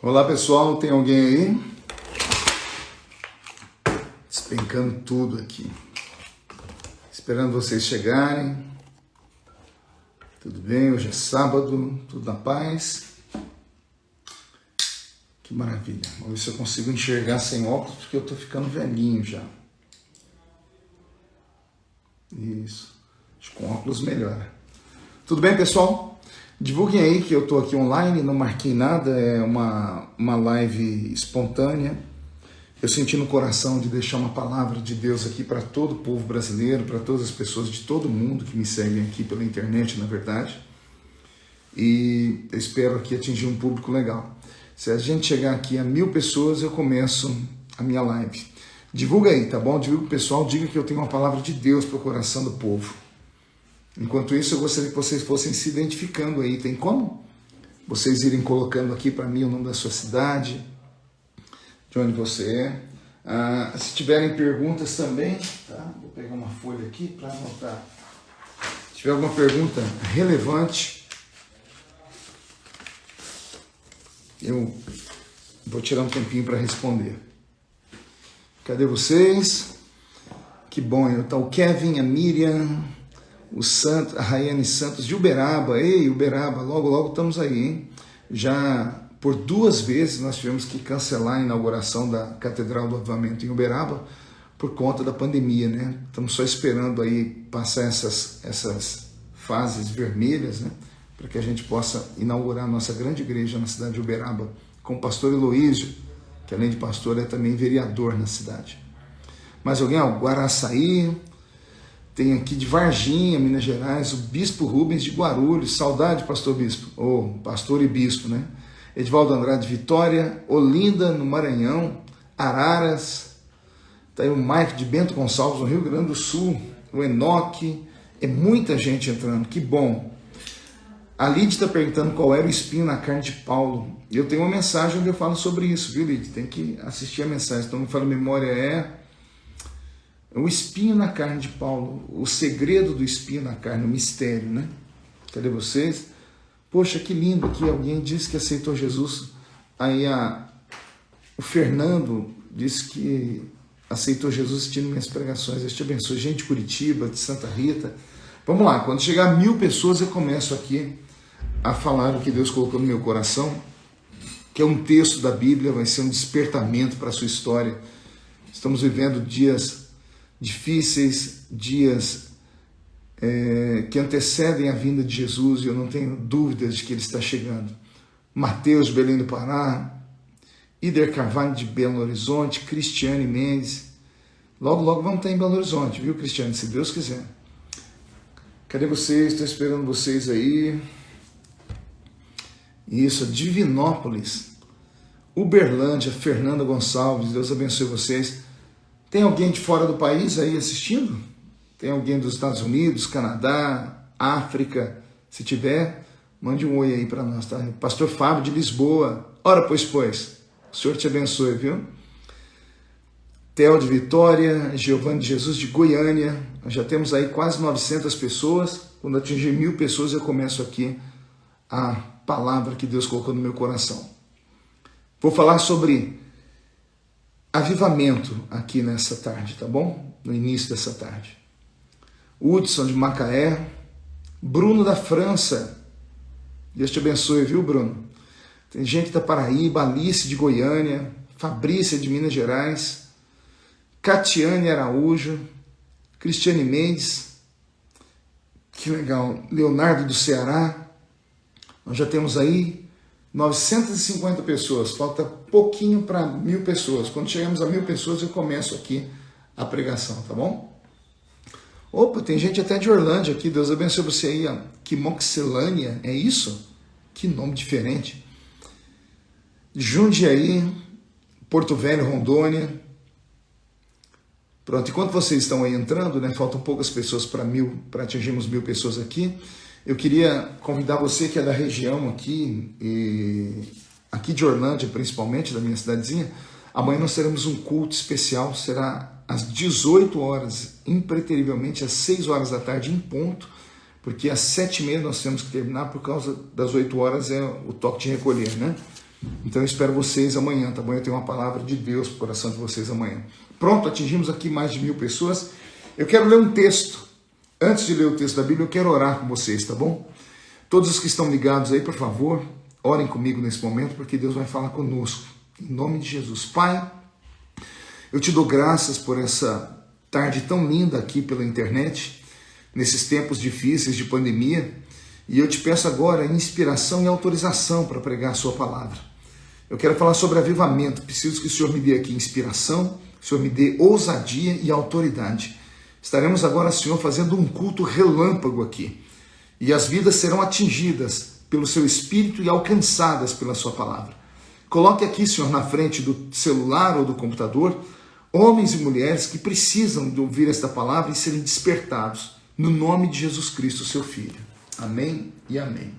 Olá pessoal, tem alguém aí? Despencando tudo aqui. Esperando vocês chegarem. Tudo bem? Hoje é sábado, tudo na paz. Que maravilha. Vamos ver se eu consigo enxergar sem óculos, porque eu tô ficando velhinho já. Isso. Acho que com óculos melhora. Tudo bem, pessoal? Divulguem aí que eu tô aqui online, não marquei nada, é uma live espontânea. Eu senti no coração de deixar uma palavra de Deus aqui para todo o povo brasileiro, para todas as pessoas de todo mundo que me seguem aqui pela internet, na verdade. E eu espero aqui atingir um público legal. Se a gente chegar aqui a 1000 pessoas, eu começo a minha live. Divulga aí, tá bom? Divulga o pessoal, diga que eu tenho uma palavra de Deus para o coração do povo. Enquanto isso, eu gostaria que vocês fossem se identificando aí. Tem como? Vocês irem colocando aqui para mim o nome da sua cidade, de onde você é. Se tiverem perguntas também, tá? Vou pegar uma folha aqui para anotar. Se tiver alguma pergunta relevante, eu vou tirar um tempinho para responder. Cadê vocês? Que bom, tá o Kevin, a Miriam, o Santos, a Raiane Santos de Uberaba. Ei, Uberaba, logo estamos aí, hein? Já por 2 vezes nós tivemos que cancelar a inauguração da Catedral do Avivamento em Uberaba por conta da pandemia, né? Estamos só esperando aí passar essas fases vermelhas, né? Para que a gente possa inaugurar a nossa grande igreja na cidade de Uberaba com o pastor Heloísio, que além de pastor é também vereador na cidade. Mais alguém? Guaraçaí. Tem aqui de Varginha, Minas Gerais, o Bispo Rubens de Guarulhos. Saudade, pastor Bispo. Pastor e Bispo, né? Edivaldo Andrade de Vitória, Olinda, no Maranhão, Araras. Tá aí o Mike de Bento Gonçalves, no Rio Grande do Sul. O Enoque. É muita gente entrando, que bom. A Lid está perguntando qual era o espinho na carne de Paulo. Eu tenho uma mensagem onde eu falo sobre isso, viu, Lid? Tem que assistir a mensagem. Então, me fala memória o espinho na carne de Paulo, o segredo do espinho na carne, o mistério, né? Cadê vocês? Poxa, que lindo que alguém disse que aceitou Jesus. Aí o Fernando disse que aceitou Jesus assistindo minhas pregações. Deus te abençoe. Gente de Curitiba, de Santa Rita. Vamos lá, quando chegar a 1000 pessoas eu começo aqui a falar o que Deus colocou no meu coração, que é um texto da Bíblia, vai ser um despertamento para a sua história. Estamos vivendo dias difíceis, dias que antecedem a vinda de Jesus, e eu não tenho dúvidas de que Ele está chegando. Mateus, Belém do Pará, Ider Carvalho de Belo Horizonte, Cristiane Mendes. Logo vamos estar em Belo Horizonte, viu, Cristiane, se Deus quiser. Cadê vocês? Estou esperando vocês aí. Isso, Divinópolis, Uberlândia, Fernanda Gonçalves, Deus abençoe vocês. Tem alguém de fora do país aí assistindo? Tem alguém dos Estados Unidos, Canadá, África? Se tiver, mande um oi aí para nós, tá? Pastor Fábio de Lisboa. Ora, pois. O Senhor te abençoe, viu? Theo de Vitória, Giovanni de Jesus de Goiânia. Nós já temos aí quase 900 pessoas. Quando atingir 1000 pessoas, eu começo aqui a palavra que Deus colocou no meu coração. Vou falar sobre avivamento aqui nessa tarde, tá bom? No início dessa tarde. Hudson de Macaé, Bruno da França. Deus te abençoe, viu, Bruno? Tem gente da Paraíba, Alice de Goiânia, Fabrícia de Minas Gerais, Catiane Araújo, Cristiane Mendes, que legal, Leonardo do Ceará. Nós já temos aí 950 pessoas, falta pouquinho para 1000 pessoas. Quando chegamos a 1000 pessoas, eu começo aqui a pregação, tá bom? Opa, tem gente até de Orlândia aqui, Deus abençoe você aí, ó. Quimoxilânia, é isso? Que nome diferente. Jundiaí, Porto Velho, Rondônia. Pronto, enquanto vocês estão aí entrando, né, faltam poucas pessoas para atingirmos 1000 pessoas aqui. Eu queria convidar você que é da região aqui, aqui de Orlândia principalmente, da minha cidadezinha. Amanhã nós teremos um culto especial, será às 18 horas, impreterivelmente às 6 horas da tarde em ponto, porque às 7h30 nós temos que terminar, por causa das 8 horas é o toque de recolher, né? Então eu espero vocês amanhã, tá bom? Eu tenho uma palavra de Deus para o coração de vocês amanhã. Pronto, atingimos aqui mais de 1000 pessoas. Eu quero ler um texto. Antes de ler o texto da Bíblia, eu quero orar com vocês, tá bom? Todos os que estão ligados aí, por favor, orem comigo nesse momento, porque Deus vai falar conosco. Em nome de Jesus. Pai, eu te dou graças por essa tarde tão linda aqui pela internet, nesses tempos difíceis de pandemia, e eu te peço agora inspiração e autorização para pregar a sua palavra. Eu quero falar sobre avivamento, preciso que o Senhor me dê aqui inspiração, que o Senhor me dê ousadia e autoridade. Estaremos agora, Senhor, fazendo um culto relâmpago aqui, e as vidas serão atingidas pelo seu Espírito e alcançadas pela sua palavra. Coloque aqui, Senhor, na frente do celular ou do computador, homens e mulheres que precisam de ouvir esta palavra e serem despertados, no nome de Jesus Cristo, seu Filho. Amém e amém.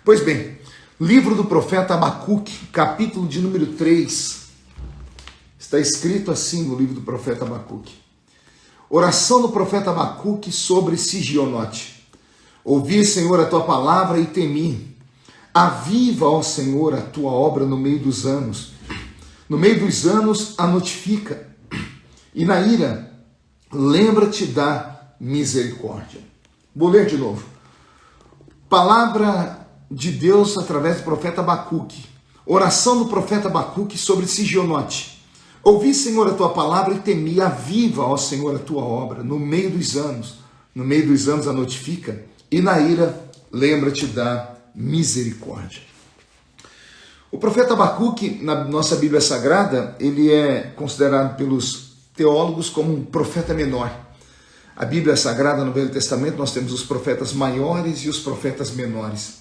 Pois bem, livro do profeta Abacuque, capítulo de número 3, está escrito assim no livro do profeta Abacuque. Oração do profeta Abacuque sobre Sigionote. Ouvi, Senhor, a tua palavra e temi. Aviva, ó Senhor, a tua obra no meio dos anos. No meio dos anos a notifica. E na ira, lembra-te da misericórdia. Vou ler de novo. Palavra de Deus através do profeta Abacuque. Oração do profeta Abacuque sobre Sigionote. Ouvi, Senhor, a tua palavra e temi. Aviva, ó Senhor, a tua obra no meio dos anos. No meio dos anos a notifica. E na ira, lembra-te da misericórdia. O profeta Abacuque, na nossa Bíblia Sagrada, ele é considerado pelos teólogos como um profeta menor. A Bíblia Sagrada, no Velho Testamento, nós temos os profetas maiores e os profetas menores.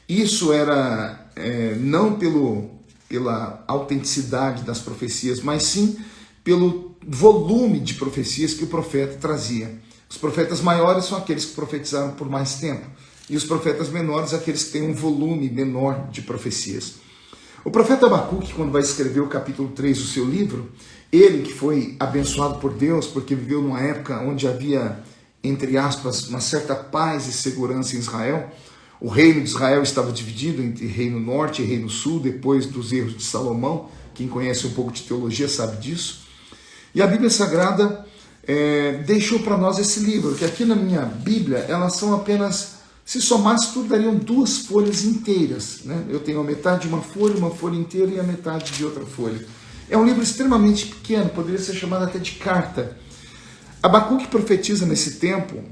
Isso era não pela autenticidade das profecias, mas sim pelo volume de profecias que o profeta trazia. Os profetas maiores são aqueles que profetizaram por mais tempo, e os profetas menores, aqueles que têm um volume menor de profecias. O profeta Abacuque, quando vai escrever o capítulo 3 do seu livro, ele que foi abençoado por Deus, porque viveu numa época onde havia, entre aspas, uma certa paz e segurança em Israel. O reino de Israel estava dividido entre reino norte e reino sul, depois dos erros de Salomão. Quem conhece um pouco de teologia sabe disso. E a Bíblia Sagrada deixou para nós esse livro, que aqui na minha Bíblia, elas são apenas... Se somasse tudo, dariam 2 folhas inteiras, né? Eu tenho a metade de uma folha inteira e a metade de outra folha. É um livro extremamente pequeno, poderia ser chamado até de carta. Abacuque profetiza nesse tempo,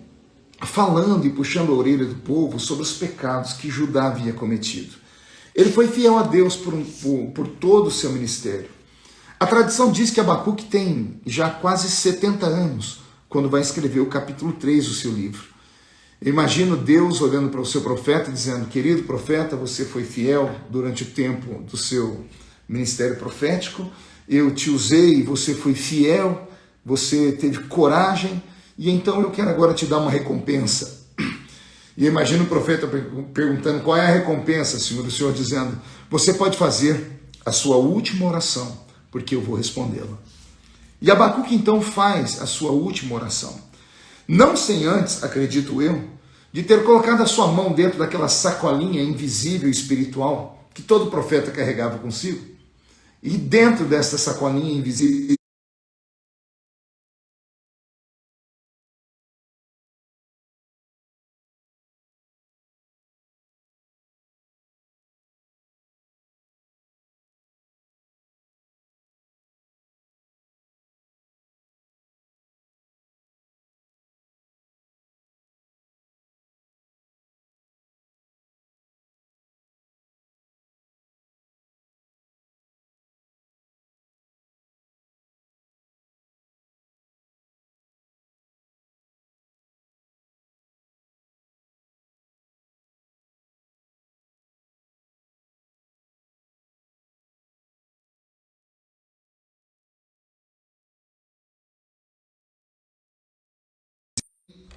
falando e puxando a orelha do povo sobre os pecados que Judá havia cometido. Ele foi fiel a Deus por todo o seu ministério. A tradição diz que Abacuque tem já quase 70 anos, quando vai escrever o capítulo 3 do seu livro. Eu imagino Deus olhando para o seu profeta, dizendo: querido profeta, você foi fiel durante o tempo do seu ministério profético, eu te usei, você foi fiel, você teve coragem, e então eu quero agora te dar uma recompensa. E eu imagino o profeta perguntando: qual é a recompensa, Senhor? O Senhor dizendo: você pode fazer a sua última oração, porque eu vou respondê-la. E Abacuque então faz a sua última oração. Não sem antes, acredito eu, de ter colocado a sua mão dentro daquela sacolinha invisível e espiritual que todo profeta carregava consigo. E dentro dessa sacolinha invisível,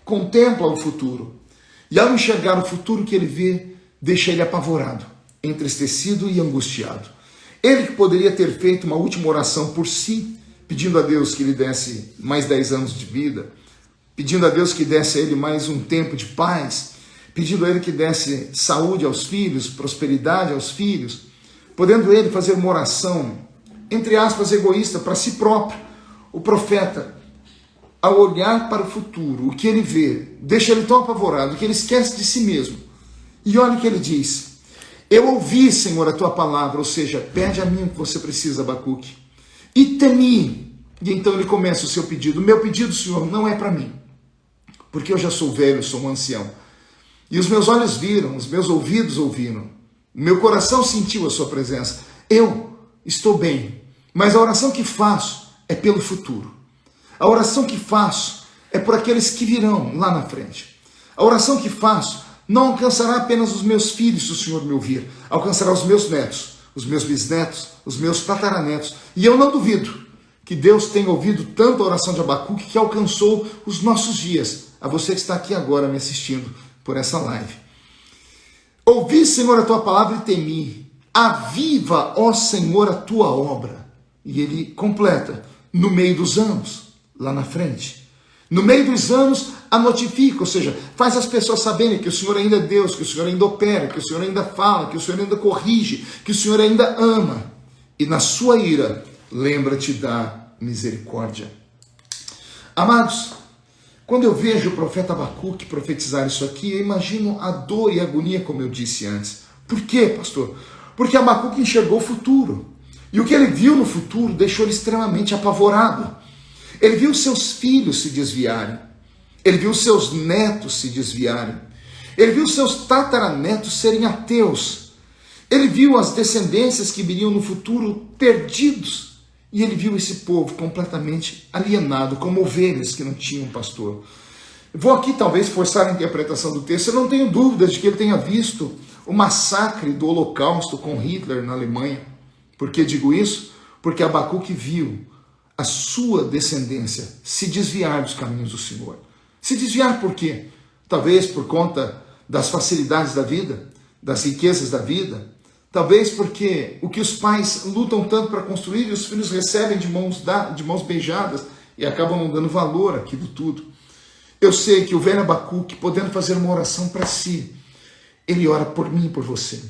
contempla o futuro. E ao enxergar o futuro que ele vê, deixa ele apavorado, entristecido e angustiado. Ele que poderia ter feito uma última oração por si, pedindo a Deus que lhe desse mais 10 anos de vida, pedindo a Deus que desse a ele mais um tempo de paz, pedindo a ele que desse saúde aos filhos, prosperidade aos filhos, podendo ele fazer uma oração, entre aspas, egoísta, para si próprio. O profeta, ao olhar para o futuro, o que ele vê, deixa ele tão apavorado que ele esquece de si mesmo. E olha o que ele diz: eu ouvi, Senhor, a tua palavra, ou seja, pede a mim o que você precisa, Abacuque, e temi. E então ele começa o seu pedido. O meu pedido, Senhor, não é para mim, porque eu já sou velho, sou um ancião. E os meus olhos viram, os meus ouvidos ouviram, o meu coração sentiu a sua presença. Eu estou bem, mas a oração que faço é pelo futuro. A oração que faço é por aqueles que virão lá na frente. A oração que faço não alcançará apenas os meus filhos, se o Senhor me ouvir. Alcançará os meus netos, os meus bisnetos, os meus tataranetos. E eu não duvido que Deus tenha ouvido tanto a oração de Abacuque que alcançou os nossos dias. A você que está aqui agora me assistindo por essa live. Ouvi, Senhor, a tua palavra e temi. Aviva, ó Senhor, a tua obra. E ele completa, no meio dos anos, lá na frente. No meio dos anos, a notifica, ou seja, faz as pessoas saberem que o Senhor ainda é Deus, que o Senhor ainda opera, que o Senhor ainda fala, que o Senhor ainda corrige, que o Senhor ainda ama. E na sua ira, lembra-te da misericórdia. Amados, quando eu vejo o profeta Abacuque profetizar isso aqui, eu imagino a dor e a agonia, como eu disse antes. Por quê, pastor? Porque Abacuque enxergou o futuro. E o que ele viu no futuro deixou ele extremamente apavorado. Ele viu seus filhos se desviarem. Ele viu seus netos se desviarem. Ele viu seus tataranetos serem ateus. Ele viu as descendências que viriam no futuro perdidos. E ele viu esse povo completamente alienado, como ovelhas que não tinham pastor. Vou aqui talvez forçar a interpretação do texto. Eu não tenho dúvidas de que ele tenha visto o massacre do Holocausto com Hitler na Alemanha. Por que digo isso? Porque Abacuque viu a sua descendência se desviar dos caminhos do Senhor. Se desviar por quê? Talvez por conta das facilidades da vida, das riquezas da vida. Talvez porque o que os pais lutam tanto para construir, os filhos recebem de mãos beijadas e acabam não dando valor àquilo tudo. Eu sei que o velho Abacuque, podendo fazer uma oração para si, ele ora por mim e por você.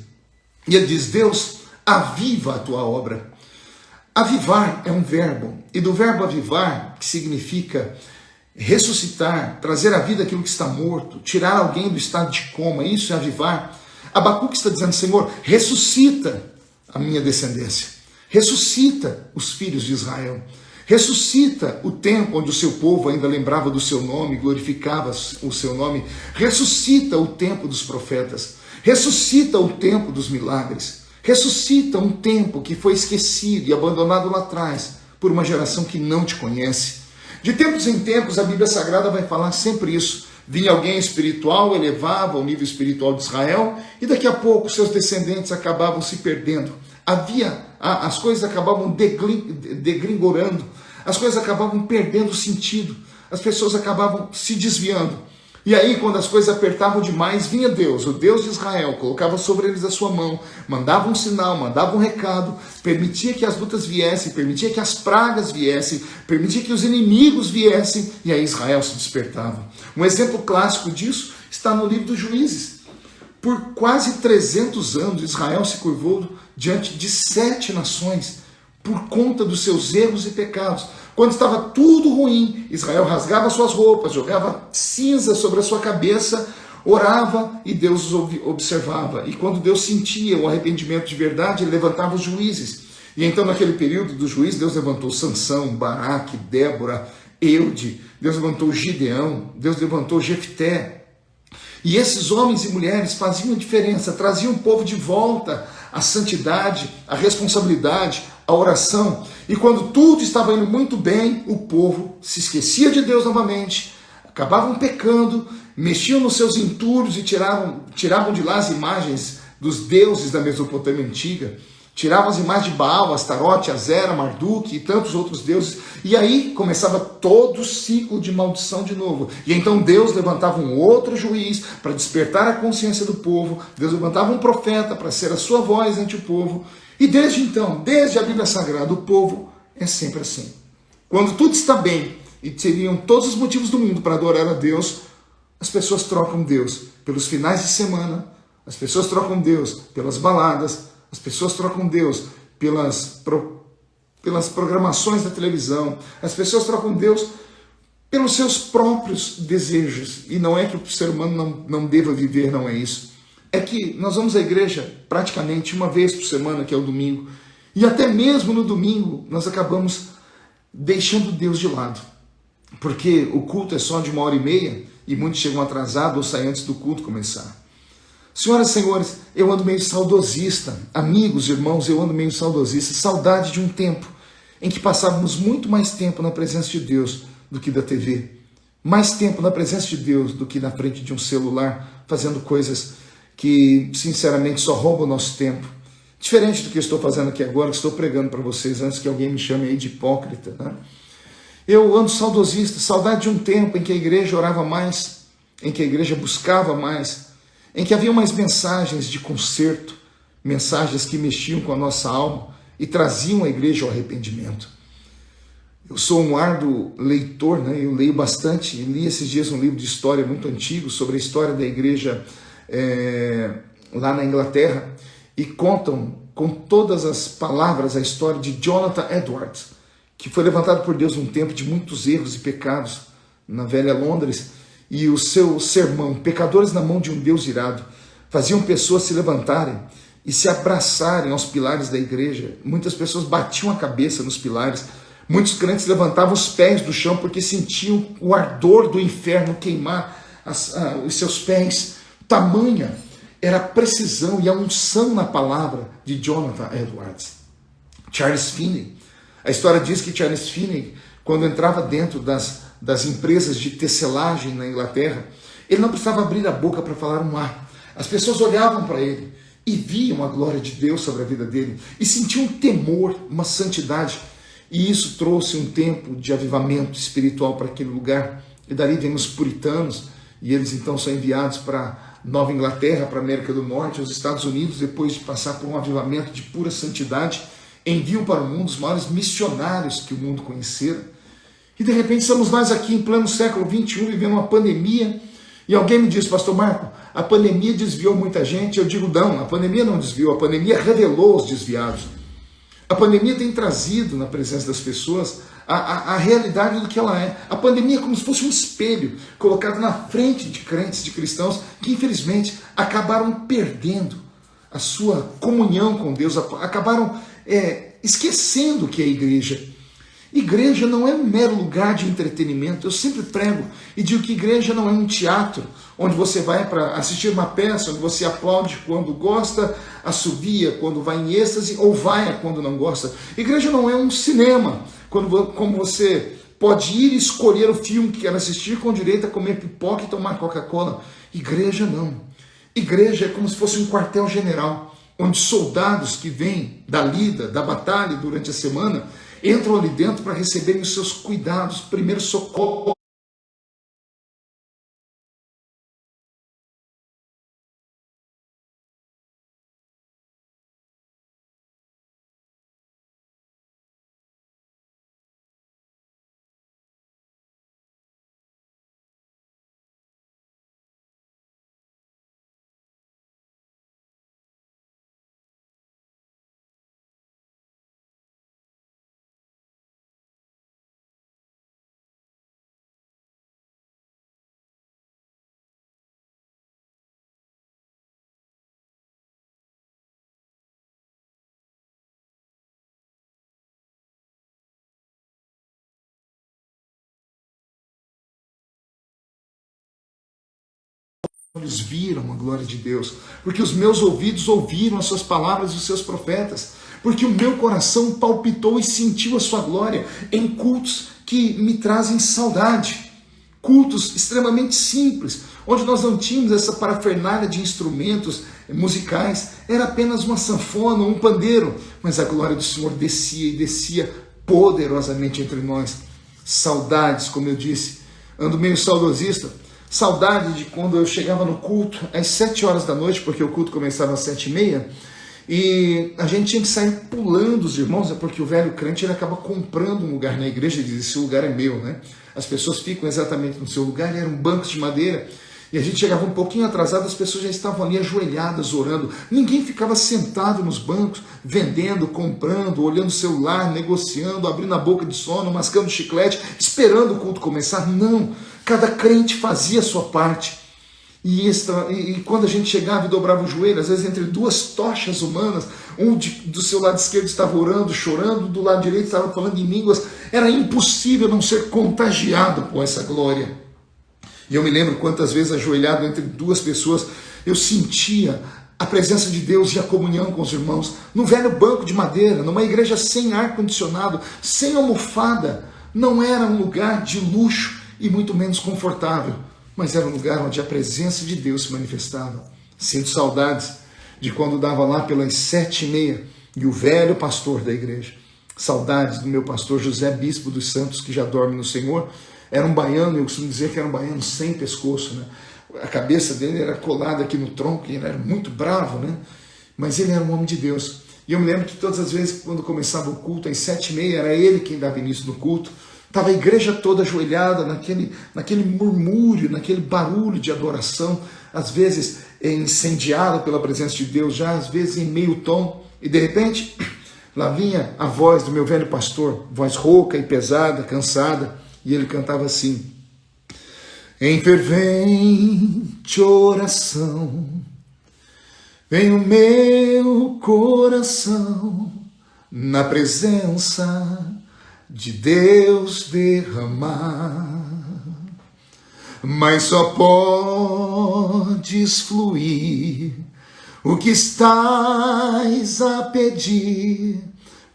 E ele diz: Deus, aviva a tua obra. Avivar é um verbo, e do verbo avivar, que significa ressuscitar, trazer à vida aquilo que está morto, tirar alguém do estado de coma, isso é avivar. Abacuque está dizendo: Senhor, ressuscita a minha descendência, ressuscita os filhos de Israel, ressuscita o tempo onde o seu povo ainda lembrava do seu nome, glorificava o seu nome, ressuscita o tempo dos profetas, ressuscita o tempo dos milagres, ressuscita um tempo que foi esquecido e abandonado lá atrás por uma geração que não te conhece. De tempos em tempos a Bíblia Sagrada vai falar sempre isso. Vinha alguém espiritual, elevava o nível espiritual de Israel e daqui a pouco seus descendentes acabavam se perdendo. As coisas acabavam degringorando, as coisas acabavam perdendo sentido, as pessoas acabavam se desviando. E aí, quando as coisas apertavam demais, vinha Deus, o Deus de Israel, colocava sobre eles a sua mão, mandava um sinal, mandava um recado, permitia que as lutas viessem, permitia que as pragas viessem, permitia que os inimigos viessem, e aí Israel se despertava. Um exemplo clássico disso está no livro dos Juízes. Por quase 300 anos, Israel se curvou diante de 7 nações, por conta dos seus erros e pecados. Quando estava tudo ruim, Israel rasgava suas roupas, jogava cinza sobre a sua cabeça, orava e Deus os observava. E quando Deus sentia o arrependimento de verdade, ele levantava os juízes. E então naquele período dos juízes, Deus levantou Sansão, Baraque, Débora, Eude, Deus levantou Gideão, Deus levantou Jefté. E esses homens e mulheres faziam a diferença, traziam o povo de volta à santidade, à responsabilidade, à oração. E quando tudo estava indo muito bem, o povo se esquecia de Deus novamente, acabavam pecando, mexiam nos seus entulhos e tiravam de lá as imagens dos deuses da Mesopotâmia antiga, tiravam as imagens de Baal, Astarote, Azera, Marduk e tantos outros deuses, e aí começava todo o ciclo de maldição de novo. E então Deus levantava um outro juiz para despertar a consciência do povo, Deus levantava um profeta para ser a sua voz ante o povo. E desde então, desde a Bíblia Sagrada, o povo é sempre assim. Quando tudo está bem e teriam todos os motivos do mundo para adorar a Deus, as pessoas trocam Deus pelos finais de semana, as pessoas trocam Deus pelas baladas, As pessoas trocam Deus pelas programações da televisão. As pessoas trocam Deus pelos seus próprios desejos. E não é que o ser humano não deva viver, não é isso. É que nós vamos à igreja praticamente uma vez por semana, que é o domingo. E até mesmo no domingo nós acabamos deixando Deus de lado. Porque o culto é só de 1h30 e muitos chegam atrasados ou saem antes do culto começar. Senhoras e senhores, eu ando meio saudosista. Amigos, irmãos, eu ando meio saudosista. Saudade de um tempo em que passávamos muito mais tempo na presença de Deus do que da TV. Mais tempo na presença de Deus do que na frente de um celular, fazendo coisas que, sinceramente, só roubam o nosso tempo. Diferente do que eu estou fazendo aqui agora, que estou pregando para vocês, antes que alguém me chame aí de hipócrita, né? Eu ando saudosista, saudade de um tempo em que a igreja orava mais, em que a igreja buscava mais, em que havia mais mensagens de conserto, mensagens que mexiam com a nossa alma e traziam a igreja ao arrependimento. Eu sou um árduo leitor, né? Eu leio bastante, e li esses dias um livro de história muito antigo sobre a história da igreja lá na Inglaterra, e contam com todas as palavras a história de Jonathan Edwards, que foi levantado por Deus num tempo de muitos erros e pecados na velha Londres, e o seu sermão, Pecadores na Mão de um Deus Irado, faziam pessoas se levantarem e se abraçarem aos pilares da igreja. Muitas pessoas batiam a cabeça nos pilares, muitos crentes levantavam os pés do chão porque sentiam o ardor do inferno queimar os seus pés. Tamanha era a precisão e a unção na palavra de Jonathan Edwards. Charles Finney, a história diz que Charles Finney, quando entrava dentro das empresas de tecelagem na Inglaterra, ele não precisava abrir a boca para falar um A. As pessoas olhavam para ele e viam a glória de Deus sobre a vida dele e sentiam um temor, uma santidade. E isso trouxe um tempo de avivamento espiritual para aquele lugar. E dali vem os puritanos, e eles então são enviados para Nova Inglaterra, para a América do Norte, os Estados Unidos, depois de passar por um avivamento de pura santidade, enviam para o mundo os maiores missionários que o mundo conhecera. E de repente estamos nós aqui em pleno século XXI, vivendo uma pandemia, e alguém me diz, pastor Marco, a pandemia desviou muita gente. Eu digo, não, a pandemia não desviou, a pandemia revelou os desviados. A pandemia tem trazido na presença das pessoas a realidade do que ela é. A pandemia é como se fosse um espelho colocado na frente de crentes, de cristãos, que infelizmente acabaram perdendo a sua comunhão com Deus, acabaram esquecendo o que é igreja. Igreja não é um mero lugar de entretenimento. Eu sempre prego e digo que igreja não é um teatro onde você vai para assistir uma peça, onde você aplaude quando gosta, assovia quando vai em êxtase ou vai quando não gosta. Igreja não é um cinema, como você pode ir e escolher o filme que quer assistir com direito a comer pipoca e tomar Coca-Cola. Igreja não. Igreja é como se fosse um quartel-general, onde soldados que vêm da lida, da batalha durante a semana, entram ali dentro para receberem os seus cuidados, primeiro socorro. Olhos viram a glória de Deus, porque os meus ouvidos ouviram as suas palavras e os seus profetas, porque o meu coração palpitou e sentiu a sua glória em cultos que me trazem saudade, cultos extremamente simples, onde nós não tínhamos essa parafernália de instrumentos musicais, era apenas uma sanfona, um pandeiro, mas a glória do Senhor descia e descia poderosamente entre nós. Saudades, como eu disse, ando meio saudosista. Saudade de quando eu chegava no culto às 7 horas da noite, porque o culto começava às 7h30, e a gente tinha que sair pulando os irmãos, porque o velho crente ele acaba comprando um lugar na igreja e diz, esse lugar é meu, né? As pessoas ficam exatamente no seu lugar, e eram bancos de madeira, E a gente chegava um pouquinho atrasado, as pessoas já estavam ali ajoelhadas, orando. Ninguém ficava sentado nos bancos, vendendo, comprando, olhando o celular, negociando, abrindo a boca de sono, mascando chiclete, esperando o culto começar. Não, cada crente fazia a sua parte. E quando a gente chegava e dobrava o joelho, às vezes entre duas tochas humanas, do seu lado esquerdo estava orando, chorando, do lado direito estava falando em línguas, era impossível não ser contagiado por essa glória. E eu me lembro quantas vezes ajoelhado entre duas pessoas, eu sentia a presença de Deus e a comunhão com os irmãos, num velho banco de madeira, numa igreja sem ar-condicionado, sem almofada. Não era um lugar de luxo e muito menos confortável, mas era um lugar onde a presença de Deus se manifestava. Sinto saudades de quando dava lá pelas 7h30 e o velho pastor da igreja. Saudades do meu pastor José Bispo dos Santos, que já dorme no Senhor. Era um baiano, eu costumo dizer que era um baiano sem pescoço, né? A cabeça dele era colada aqui no tronco, e ele era muito bravo, né? Mas ele era um homem de Deus. E eu me lembro que todas as vezes, quando começava o culto, às 7h30, era ele quem dava início no culto. Estava a igreja toda ajoelhada, naquele murmúrio, naquele barulho de adoração, às vezes incendiada pela presença de Deus, já às vezes em meio tom. E de repente, lá vinha a voz do meu velho pastor, voz rouca e pesada, cansada, e ele cantava assim: em fervente oração, vem o meu coração na presença de Deus derramar, mas só podes fluir o que estás a pedir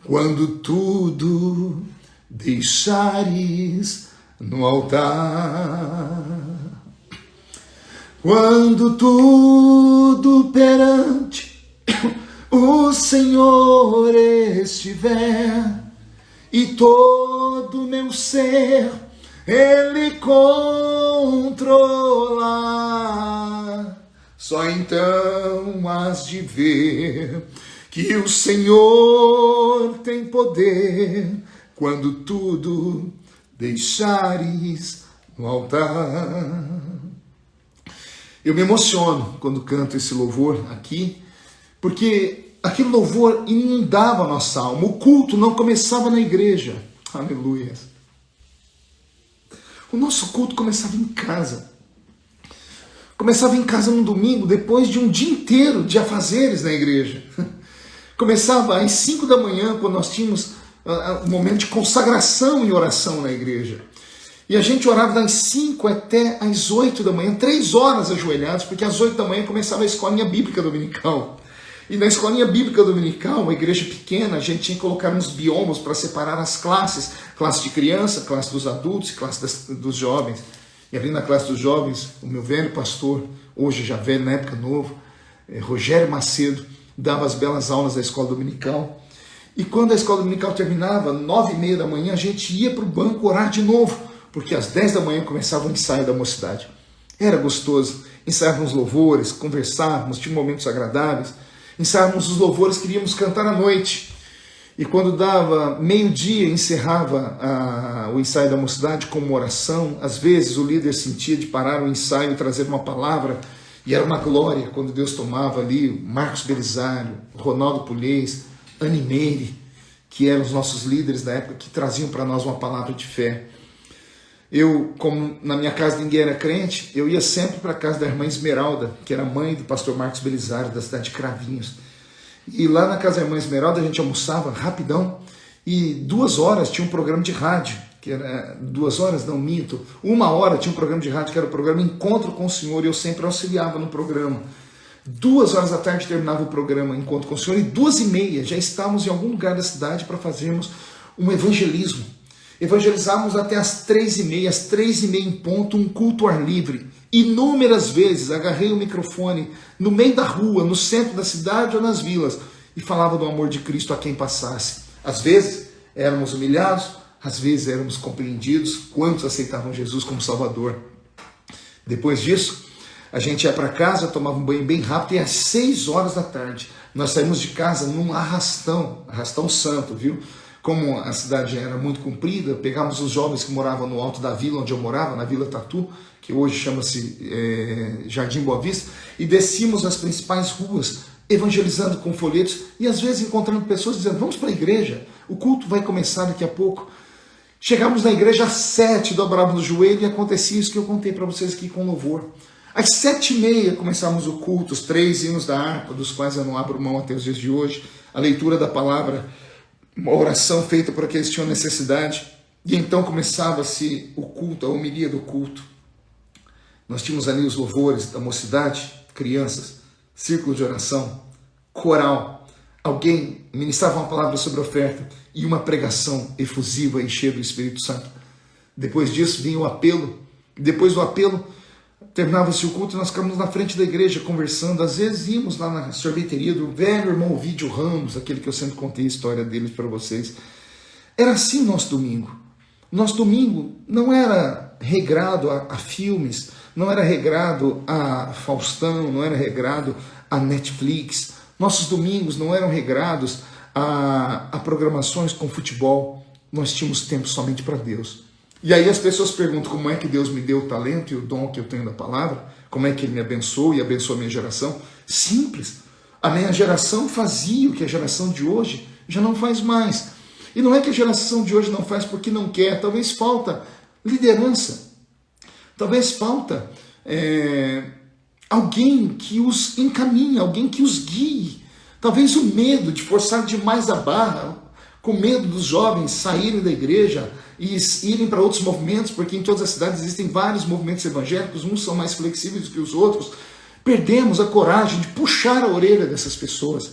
quando tudo deixares no altar. Quando tudo perante o Senhor estiver e todo meu ser Ele controlar, só então has de ver que o Senhor tem poder quando tudo deixares no altar. Eu me emociono quando canto esse louvor aqui, porque aquele louvor inundava a nossa alma. O culto não começava na igreja. Aleluia. O nosso culto começava em casa. Começava em casa no domingo, depois de um dia inteiro de afazeres na igreja. Começava às 5 da manhã, quando nós tínhamos um momento de consagração e oração na igreja. E a gente orava das 5 até às 8 da manhã, 3 horas ajoelhados, porque às 8 da manhã começava a escolinha bíblica dominical. E na escolinha bíblica dominical, uma igreja pequena, a gente tinha que colocar uns biomos para separar as classes. Classe de criança, classe dos adultos e classe dos jovens. E ali na classe dos jovens, o meu velho pastor, hoje já velho, na época novo, Rogério Macedo, dava as belas aulas da escola dominical. E quando a escola dominical terminava, 9h30 da manhã, a gente ia para o banco orar de novo, porque às 10 da manhã começava o ensaio da mocidade. Era gostoso, ensaiávamos louvores, conversávamos, tinha momentos agradáveis, ensaiávamos os louvores que iríamos cantar à noite. E quando dava meio-dia, encerrava o ensaio da mocidade com uma oração. Às vezes o líder sentia de parar o ensaio e trazer uma palavra, e era uma glória quando Deus tomava ali Marcos Belisário, Ronaldo Pulhês, Anne Meire, que eram os nossos líderes da época, que traziam para nós uma palavra de fé. Eu, como na minha casa ninguém era crente, eu ia sempre para a casa da irmã Esmeralda, que era mãe do pastor Marcos Belisário, da cidade de Cravinhos. E lá na casa da irmã Esmeralda a gente almoçava rapidão, e 2 horas tinha um programa de rádio, que era 2 horas, não minto, 1 hora tinha um programa de rádio, que era o programa Encontro com o Senhor, e eu sempre auxiliava no programa. 2 horas da tarde terminava o programa Encontro com o Senhor, e 2h30 já estávamos em algum lugar da cidade para fazermos um evangelismo. Evangelizávamos até as 3h30, às 3h30 em ponto, um culto ao ar livre. Inúmeras vezes agarrei o microfone no meio da rua, no centro da cidade ou nas vilas, e falava do amor de Cristo a quem passasse. Às vezes éramos humilhados, às vezes éramos compreendidos. Quantos aceitavam Jesus como Salvador? Depois disso, a gente ia para casa, tomava um banho bem rápido, e às 6 horas da tarde nós saímos de casa num arrastão santo, viu? como a cidade era muito comprida, pegávamos os jovens que moravam no alto da vila onde eu morava, na Vila Tatu, que hoje chama-se Jardim Boa Vista, e descíamos as principais ruas, evangelizando com folhetos, e às vezes encontrando pessoas dizendo, vamos para a igreja, o culto vai começar daqui a pouco. Chegávamos na igreja às 7, dobrávamos o joelho e acontecia isso que eu contei para vocês aqui com louvor. Às 7h30 começávamos o culto, os 3 hinos da harpa, dos quais eu não abro mão até os dias de hoje, a leitura da palavra, uma oração feita por aqueles que tinham necessidade, e então começava-se o culto, a homilia do culto. Nós tínhamos ali os louvores da mocidade, crianças, círculo de oração, coral, alguém ministrava uma palavra sobre a oferta e uma pregação efusiva e cheia do Espírito Santo. Depois disso vinha o apelo, depois do apelo terminava-se o culto e nós ficávamos na frente da igreja conversando. Às vezes íamos lá na sorveteria do velho irmão Ovídio Ramos, aquele que eu sempre contei a história dele para vocês. Era assim nosso domingo. Nosso domingo não era regrado a filmes, não era regrado a Faustão, não era regrado a Netflix. Nossos domingos não eram regrados a programações com futebol. Nós tínhamos tempo somente para Deus. E aí as pessoas perguntam como é que Deus me deu o talento e o dom que eu tenho da palavra, como é que Ele me abençoou e abençoou a minha geração. Simples. A minha geração fazia o que a geração de hoje já não faz mais. E não é que a geração de hoje não faz porque não quer, talvez falta liderança, talvez falta alguém que os encaminhe, alguém que os guie, talvez o medo de forçar demais a barra, com medo dos jovens saírem da igreja e irem para outros movimentos, porque em todas as cidades existem vários movimentos evangélicos, uns são mais flexíveis do que os outros. Perdemos a coragem de puxar a orelha dessas pessoas.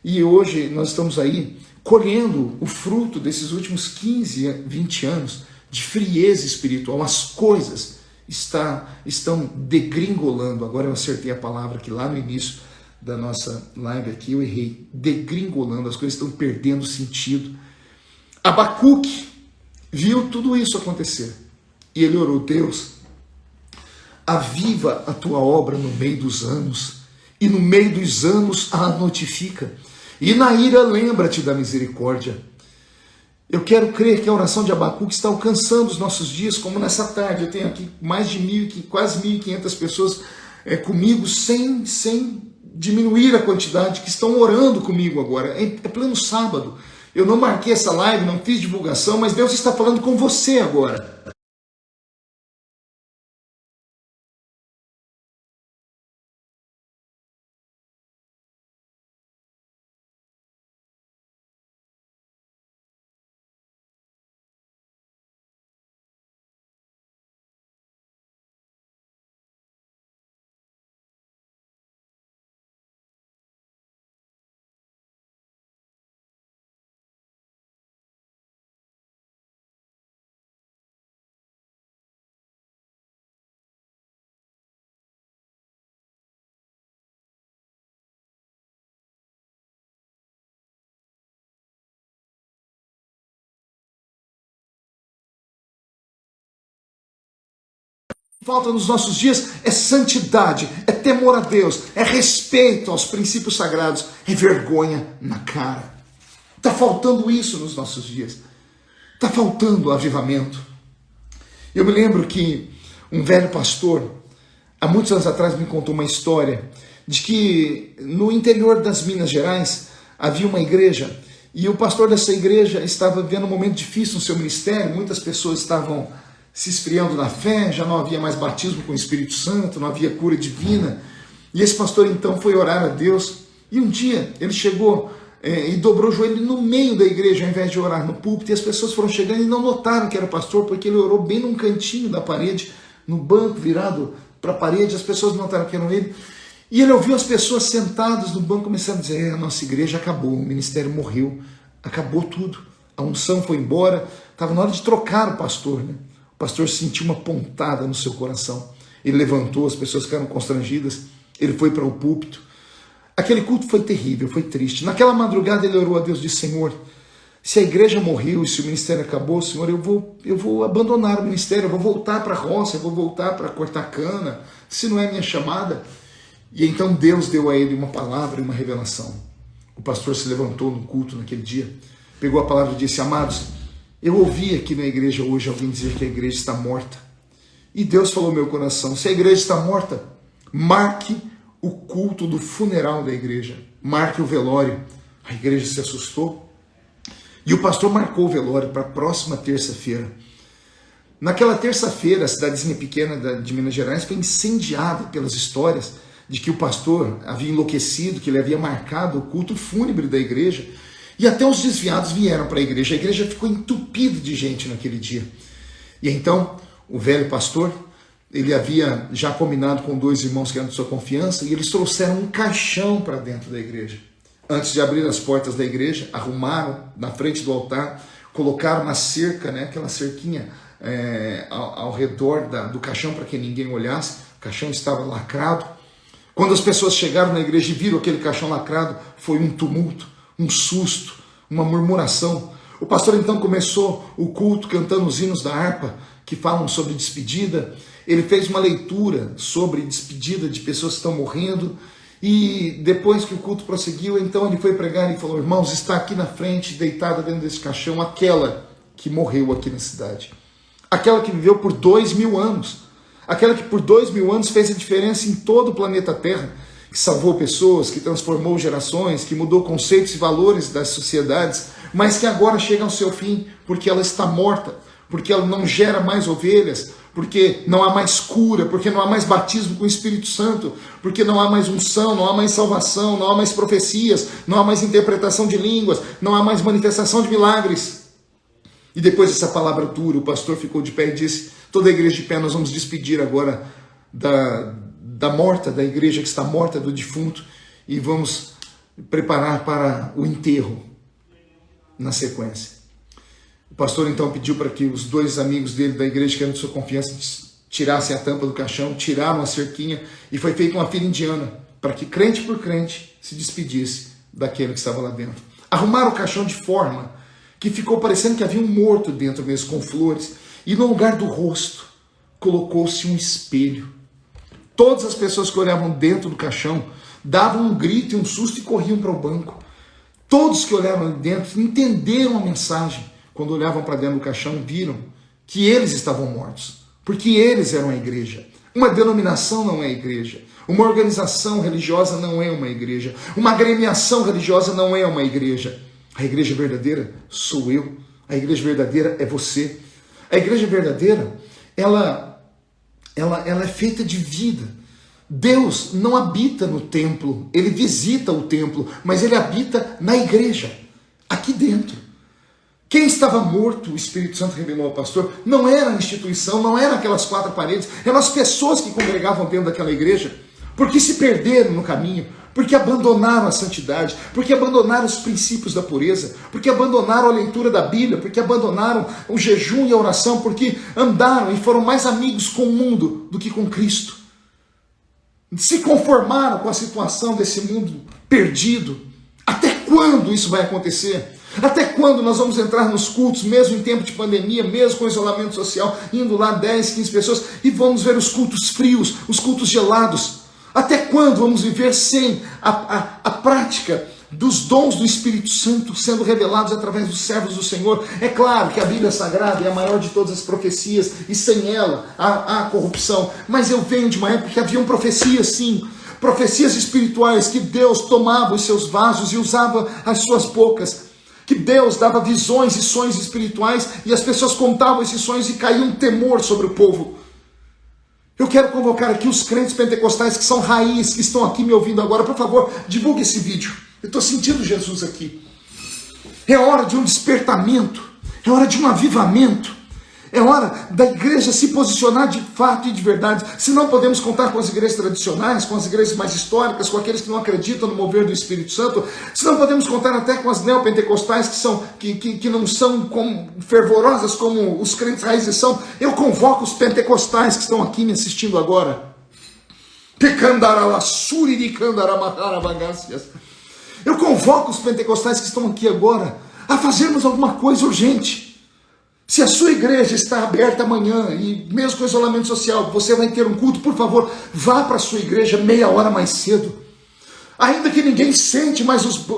E hoje nós estamos aí colhendo o fruto desses últimos 15, 20 anos de frieza espiritual. As coisas estão degringolando. Agora eu acertei a palavra que lá no início da nossa live aqui eu errei. Degringolando, as coisas estão perdendo sentido. Abacuque viu tudo isso acontecer e ele orou: Deus, aviva a tua obra no meio dos anos, e no meio dos anos a notifica, e na ira lembra-te da misericórdia. Eu quero crer que a oração de Abacuque está alcançando os nossos dias, como nessa tarde. Eu tenho aqui mais de quase 1.500 pessoas comigo, sem diminuir a quantidade, que estão orando comigo agora. É pleno sábado. Eu não marquei essa live, não fiz divulgação, mas Deus está falando com você agora. Falta nos nossos dias é santidade, é temor a Deus, é respeito aos princípios sagrados, é vergonha na cara. Está faltando isso nos nossos dias. Está faltando avivamento. Eu me lembro que um velho pastor, há muitos anos atrás, me contou uma história de que no interior das Minas Gerais havia uma igreja e o pastor dessa igreja estava vivendo um momento difícil no seu ministério. Muitas pessoas estavam se esfriando na fé, já não havia mais batismo com o Espírito Santo, não havia cura divina. E esse pastor então foi orar a Deus, e um dia ele chegou e dobrou o joelho no meio da igreja, ao invés de orar no púlpito, e as pessoas foram chegando e não notaram que era pastor, porque ele orou bem num cantinho da parede, no banco virado para a parede. As pessoas não notaram que era ele, e ele ouviu as pessoas sentadas no banco começando a dizer: a nossa igreja acabou, o ministério morreu, acabou tudo, a unção foi embora, estava na hora de trocar o pastor, né? O pastor sentiu uma pontada no seu coração. Ele levantou, as pessoas ficaram constrangidas. Ele foi para o púlpito. Aquele culto foi terrível, foi triste. Naquela madrugada ele orou a Deus e disse: Senhor, se a igreja morreu e se o ministério acabou, Senhor, eu vou abandonar o ministério, eu vou voltar para a roça, eu vou voltar para cortar cana, se não é minha chamada. E então Deus deu a ele uma palavra e uma revelação. O pastor se levantou no culto naquele dia pegou a palavra e disse: amados, eu ouvi aqui na igreja hoje alguém dizer que a igreja está morta. E Deus falou no meu coração: se a igreja está morta, marque o culto do funeral da igreja, marque o velório. A igreja se assustou e o pastor marcou o velório para a próxima terça-feira. Naquela terça-feira, a cidadezinha pequena de Minas Gerais foi incendiada pelas histórias de que o pastor havia enlouquecido, que ele havia marcado o culto fúnebre da igreja, e até os desviados vieram para a igreja ficou entupida de gente naquele dia. E então, o velho pastor, ele havia já combinado com 2 irmãos que eram de sua confiança, e eles trouxeram um caixão para dentro da igreja. Antes de abrir as portas da igreja, arrumaram na frente do altar, colocaram uma cerca, aquela cerquinha ao redor do caixão para que ninguém olhasse. O caixão estava lacrado. Quando as pessoas chegaram na igreja e viram aquele caixão lacrado, foi um tumulto, um susto, uma murmuração. O pastor então começou o culto cantando os hinos da harpa, que falam sobre despedida. Ele fez uma leitura sobre despedida de pessoas que estão morrendo. E depois que o culto prosseguiu, então ele foi pregar e falou: irmãos, está aqui na frente, deitada dentro desse caixão, aquela que morreu aqui na cidade. Aquela que viveu por 2000 anos. Aquela que por 2000 anos fez a diferença em todo o planeta Terra, que salvou pessoas, que transformou gerações, que mudou conceitos e valores das sociedades, mas que agora chega ao seu fim, porque ela está morta, porque ela não gera mais ovelhas, porque não há mais cura, porque não há mais batismo com o Espírito Santo, porque não há mais unção, não há mais salvação, não há mais profecias, não há mais interpretação de línguas, não há mais manifestação de milagres. E depois dessa palavra dura, o pastor ficou de pé e disse: toda a igreja de pé, nós vamos despedir agora da morta, da igreja que está morta, do defunto, e vamos preparar para o enterro na sequência. O pastor então pediu para que os 2 amigos dele da igreja, que eram de sua confiança, tirassem a tampa do caixão, tiraram a cerquinha, e foi feita uma fila indiana para que crente por crente se despedisse daquele que estava lá dentro. Arrumaram o caixão de forma que ficou parecendo que havia um morto dentro mesmo, com flores, e no lugar do rosto colocou-se um espelho. Todas as pessoas que olhavam dentro do caixão davam um grito e um susto e corriam para o banco. Todos que olhavam dentro entenderam a mensagem. Quando olhavam para dentro do caixão, viram que eles estavam mortos, porque eles eram a igreja. Uma denominação não é igreja. Uma organização religiosa não é uma igreja. Uma agremiação religiosa não é uma igreja. A igreja verdadeira sou eu. A igreja verdadeira é você. A igreja verdadeira, ela é feita de vida. Deus não habita no templo, ele visita o templo, mas ele habita na igreja, aqui dentro. Quem estava morto, o Espírito Santo revelou ao pastor, não era a instituição, não eram aquelas 4 paredes, eram as pessoas que congregavam dentro daquela igreja, porque se perderam no caminho, porque abandonaram a santidade, porque abandonaram os princípios da pureza, porque abandonaram a leitura da Bíblia, porque abandonaram o jejum e a oração, porque andaram e foram mais amigos com o mundo do que com Cristo. Se conformaram com a situação desse mundo perdido. Até quando isso vai acontecer? Até quando nós vamos entrar nos cultos, mesmo em tempo de pandemia, mesmo com isolamento social, indo lá 10, 15 pessoas, e vamos ver os cultos frios, os cultos gelados? Até quando vamos viver sem a prática dos dons do Espírito Santo sendo revelados através dos servos do Senhor? É claro que a Bíblia Sagrada é a maior de todas as profecias, e sem ela há corrupção. Mas eu venho de uma época que haviam profecias, sim, profecias espirituais, que Deus tomava os seus vasos e usava as suas bocas, que Deus dava visões e sonhos espirituais, e as pessoas contavam esses sonhos e caía um temor sobre o povo. Eu quero convocar aqui os crentes pentecostais que são raiz, que estão aqui me ouvindo agora. Por favor, divulgue esse vídeo. Eu estou sentindo Jesus aqui. É hora de um despertamento. É hora de um avivamento. É hora da igreja se posicionar de fato e de verdade. Se não podemos contar com as igrejas tradicionais, com as igrejas mais históricas, com aqueles que não acreditam no mover do Espírito Santo, se não podemos contar até com as neopentecostais que não são fervorosas como os crentes raízes são, eu convoco os pentecostais que estão aqui me assistindo agora. Eu convoco os pentecostais que estão aqui agora a fazermos alguma coisa urgente. Se a sua igreja está aberta amanhã, e mesmo com isolamento social, você vai ter um culto, por favor, vá para a sua igreja meia hora mais cedo. Ainda que ninguém sente,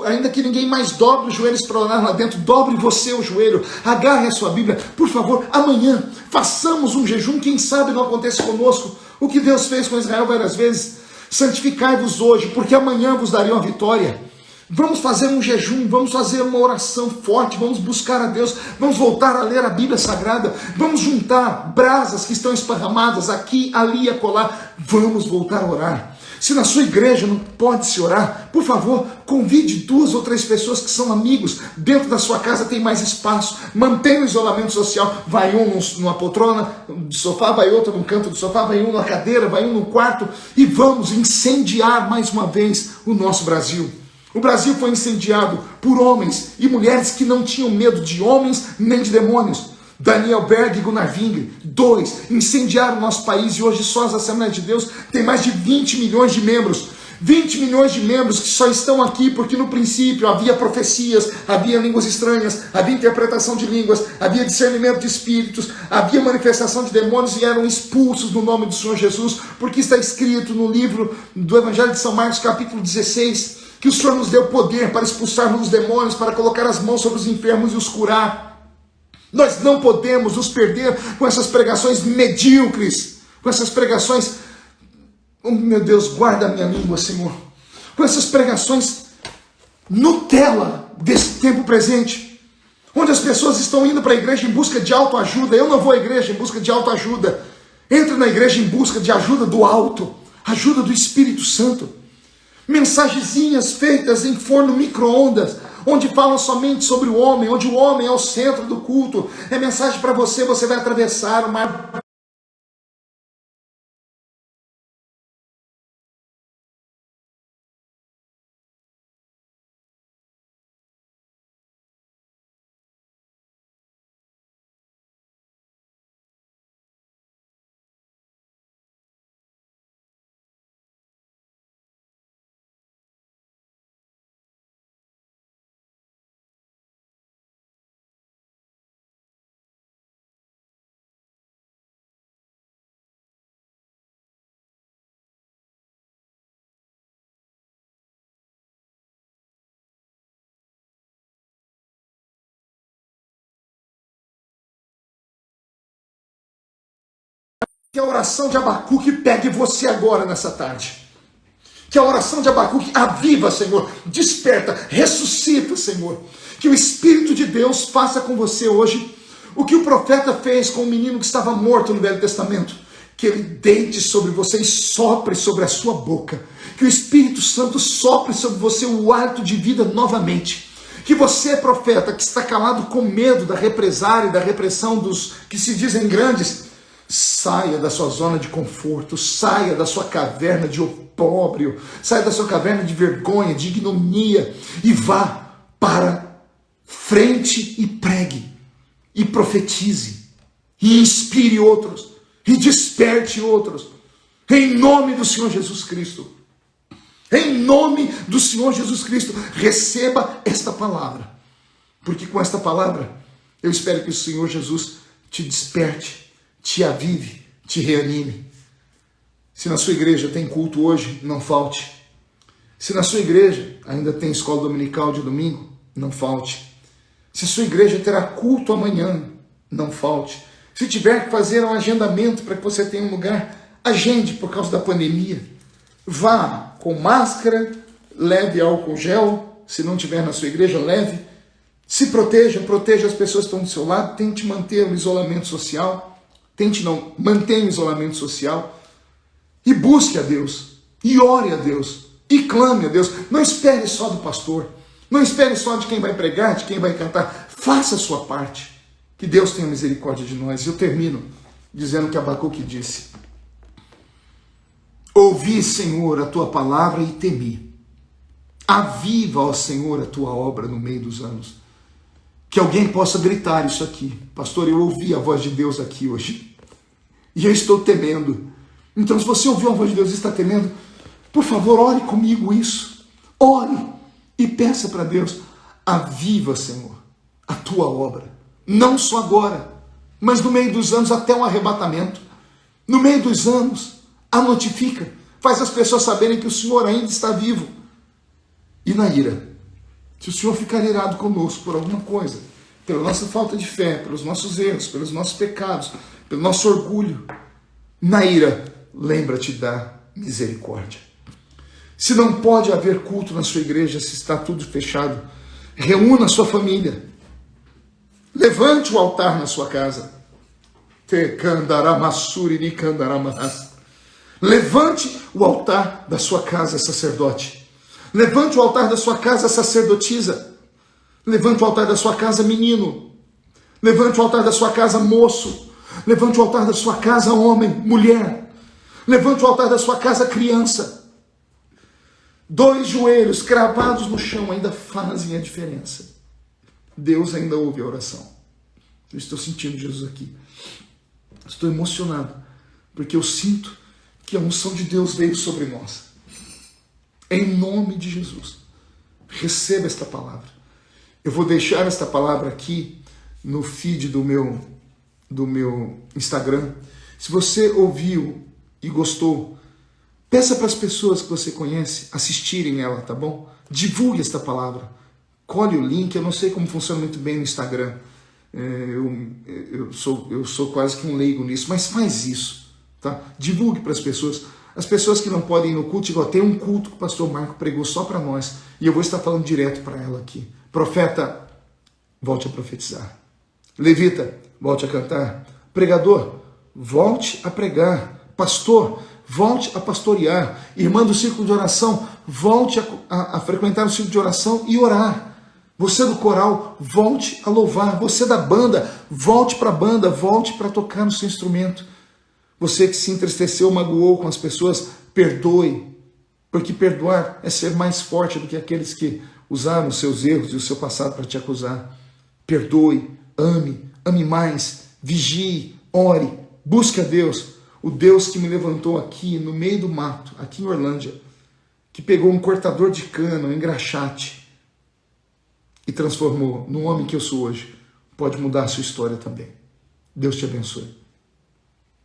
ainda que ninguém mais dobre os joelhos para orar lá dentro, dobre você o joelho, agarre a sua Bíblia, por favor, amanhã, façamos um jejum, quem sabe não aconteça conosco, o que Deus fez com Israel várias vezes. Santificai-vos hoje, porque amanhã vos darei uma vitória. Vamos fazer um jejum, vamos fazer uma oração forte, vamos buscar a Deus, vamos voltar a ler a Bíblia Sagrada, vamos juntar brasas que estão esparramadas aqui, ali e acolá, vamos voltar a orar. Se na sua igreja não pode se orar, por favor, convide 2 ou 3 pessoas que são amigos. Dentro da sua casa tem mais espaço. Mantenha o isolamento social. Vai um numa poltrona de sofá, vai outro num canto do sofá, vai um na cadeira, vai um no quarto. E vamos incendiar mais uma vez o nosso Brasil. O Brasil foi incendiado por homens e mulheres que não tinham medo de homens nem de demônios. Daniel Berg e Gunnar Wing, 2, incendiaram o nosso país e hoje só as Assembleias de Deus têm mais de 20 milhões de membros. 20 milhões de membros que só estão aqui porque no princípio havia profecias, havia línguas estranhas, havia interpretação de línguas, havia discernimento de espíritos, havia manifestação de demônios e eram expulsos no nome do Senhor Jesus, porque está escrito no livro do Evangelho de São Marcos, capítulo 16, que o Senhor nos deu poder para expulsarmos os demônios, para colocar as mãos sobre os enfermos e os curar. Nós não podemos nos perder com essas pregações medíocres, com essas pregações, oh meu Deus, guarda a minha língua, Senhor, com essas pregações Nutella desse tempo presente, onde as pessoas estão indo para a igreja em busca de autoajuda. Eu não vou à igreja em busca de autoajuda, entro na igreja em busca de ajuda do alto, ajuda do Espírito Santo. Mensagenzinhas feitas em forno micro-ondas, onde falam somente sobre o homem, onde o homem é o centro do culto. É mensagem para você, você vai atravessar o mar. Que a oração de Abacuque pegue você agora nessa tarde. Que a oração de Abacuque aviva, Senhor, desperta, ressuscita, Senhor. Que o Espírito de Deus faça com você hoje o que o profeta fez com o menino que estava morto no Velho Testamento. Que ele deite sobre você e sopre sobre a sua boca. Que o Espírito Santo sopre sobre você o hálito de vida novamente. Que você, profeta, que está calado com medo da represária e da repressão dos que se dizem grandes, saia da sua zona de conforto, saia da sua caverna de opróbrio, saia da sua caverna de vergonha, de ignominia e vá para frente e pregue, e profetize, e inspire outros, e desperte outros, em nome do Senhor Jesus Cristo. Em nome do Senhor Jesus Cristo, receba esta palavra, porque com esta palavra eu espero que o Senhor Jesus te desperte, te avive, te reanime. Se na sua igreja tem culto hoje, não falte. Se na sua igreja ainda tem escola dominical de domingo, não falte. Se sua igreja terá culto amanhã, não falte. Se tiver que fazer um agendamento para que você tenha um lugar, agende por causa da pandemia. Vá com máscara, leve álcool gel, se não tiver na sua igreja, leve. Se proteja as pessoas que estão do seu lado, tente manter o isolamento social. Mantenha o isolamento social e busque a Deus, e ore a Deus, e clame a Deus. Não espere só do pastor, não espere só de quem vai pregar, de quem vai cantar. Faça a sua parte, que Deus tenha misericórdia de nós. Eu termino dizendo que Abacuque disse: ouvi, Senhor, a tua palavra e temi. Aviva, ó Senhor, a tua obra no meio dos anos. Que alguém possa gritar isso aqui: pastor, eu ouvi a voz de Deus aqui hoje, e eu estou temendo. Então, se você ouviu a voz de Deus e está temendo, por favor, ore comigo isso. Ore e peça para Deus: aviva, Senhor, a tua obra. Não só agora, mas no meio dos anos até o arrebatamento. No meio dos anos, a notifica. Faz as pessoas saberem que o Senhor ainda está vivo. E na ira, se o Senhor ficar irado conosco por alguma coisa, pela nossa falta de fé, pelos nossos erros, pelos nossos pecados, pelo nosso orgulho, na ira, lembra-te da misericórdia. Se não pode haver culto na sua igreja, se está tudo fechado, reúna a sua família. Levante o altar na sua casa. Levante o altar da sua casa, sacerdote. Levante o altar da sua casa, sacerdotisa. Levante o altar da sua casa, menino. Levante o altar da sua casa, moço. Levante o altar da sua casa, homem, mulher. Levante o altar da sua casa, criança. 2 joelhos cravados no chão ainda fazem a diferença. Deus ainda ouve a oração. Eu estou sentindo Jesus aqui. Estou emocionado, porque eu sinto que a unção de Deus veio sobre nós. Em nome de Jesus, receba esta palavra. Eu vou deixar esta palavra aqui no feed do meu Instagram. Se você ouviu e gostou, peça para as pessoas que você conhece assistirem ela, tá bom? Divulgue esta palavra. Colhe o link, eu não sei como funciona muito bem no Instagram. Eu sou quase que um leigo nisso, mas faz isso, tá? Divulgue para as pessoas. As pessoas que não podem ir no culto, igual tem um culto que o pastor Marco pregou só para nós, e eu vou estar falando direto para ela aqui. Profeta, volte a profetizar. Levita, volte a cantar. Pregador, volte a pregar. Pastor, volte a pastorear. Irmã do círculo de oração, volte a frequentar o círculo de oração e orar. Você do coral, volte a louvar. Você da banda, volte para a banda, volte para tocar no seu instrumento. Você que se entristeceu, magoou com as pessoas, perdoe. Porque perdoar é ser mais forte do que aqueles que usaram os seus erros e o seu passado para te acusar. Perdoe, ame mais, vigie, ore, busque a Deus. O Deus que me levantou aqui no meio do mato, aqui em Orlândia, que pegou um cortador de cana, um engraxate, e transformou no homem que eu sou hoje, pode mudar a sua história também. Deus te abençoe.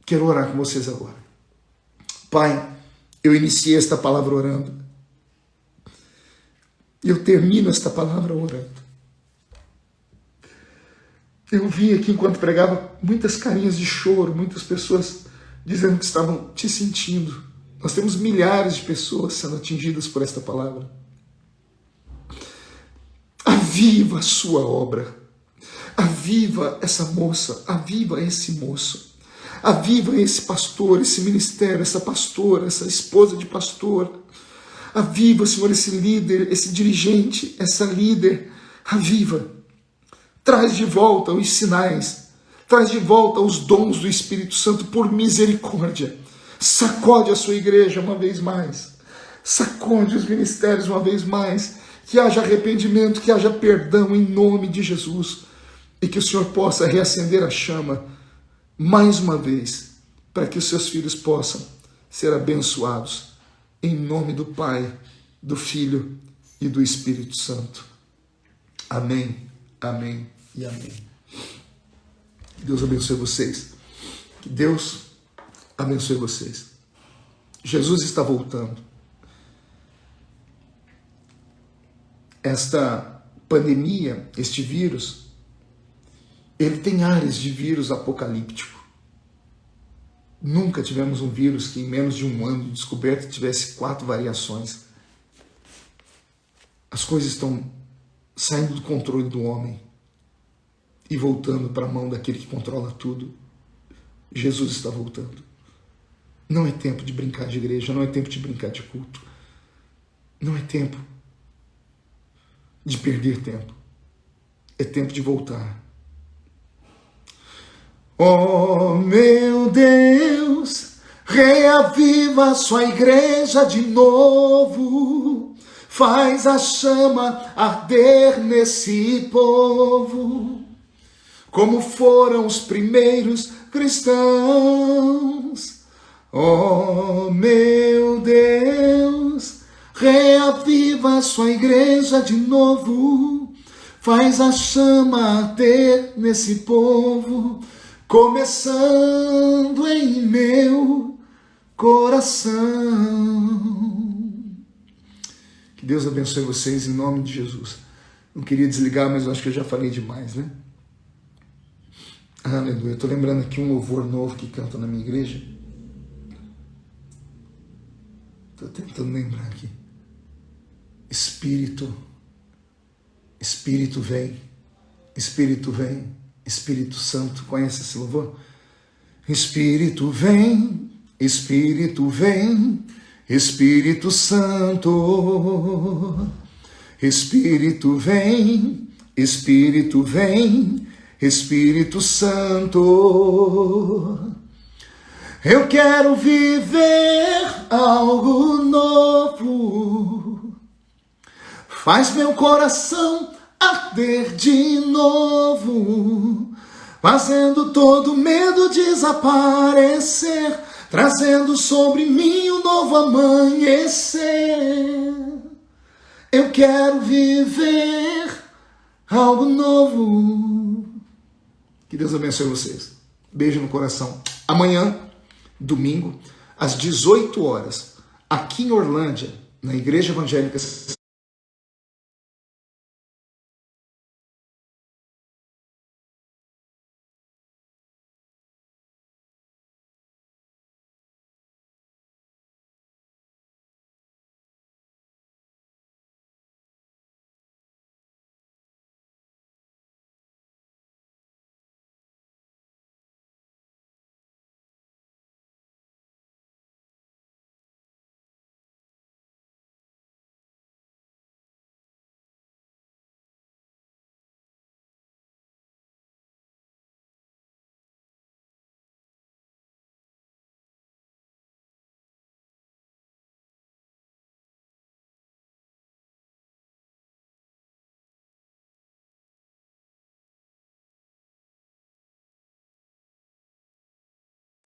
Quero orar com vocês agora. Pai, eu iniciei esta palavra orando. E eu termino esta palavra orando. Eu vi aqui enquanto pregava muitas carinhas de choro, muitas pessoas dizendo que estavam te sentindo. Nós temos milhares de pessoas sendo atingidas por esta palavra. Aviva a sua obra. Aviva essa moça. Aviva esse moço. Aviva esse pastor, esse ministério, essa pastora, essa esposa de pastor. Aviva, Senhor, esse líder, esse dirigente, essa líder. Aviva. Traz de volta os sinais. Traz de volta os dons do Espírito Santo por misericórdia. Sacode a sua igreja uma vez mais. Sacode os ministérios uma vez mais. Que haja arrependimento, que haja perdão em nome de Jesus. E que o Senhor possa reacender a chama mais uma vez, para que os seus filhos possam ser abençoados. Em nome do Pai, do Filho e do Espírito Santo. Amém, amém e amém. Deus abençoe vocês. Que Deus abençoe vocês. Jesus está voltando. Esta pandemia, este vírus, ele tem áreas de vírus apocalíptico. Nunca tivemos um vírus que em menos de um ano de descoberta tivesse 4 variações. As coisas estão saindo do controle do homem e voltando para a mão daquele que controla tudo. Jesus está voltando. Não é tempo de brincar de igreja, não é tempo de brincar de culto. Não é tempo de perder tempo. É tempo de voltar. Oh, meu Deus, reaviva a sua igreja de novo. Faz a chama arder nesse povo, como foram os primeiros cristãos. Oh, meu Deus, reaviva a sua igreja de novo. Faz a chama arder nesse povo, começando em meu coração. Que Deus abençoe vocês em nome de Jesus. Não queria desligar, mas eu acho que eu já falei demais, né? Aleluia. Eu tô lembrando aqui um louvor novo que canta na minha igreja. Tô tentando lembrar aqui. Espírito vem, Espírito vem, Espírito Santo. Conhece esse louvor? Espírito vem, Espírito vem, Espírito Santo. Espírito vem, Espírito vem, Espírito Santo. Eu quero viver algo novo. Faz meu coração arder de novo, fazendo todo medo desaparecer, trazendo sobre mim um novo amanhecer. Eu quero viver algo novo. Que Deus abençoe vocês. Beijo no coração. Amanhã, domingo, às 18 horas, aqui em Orlândia, na Igreja Evangélica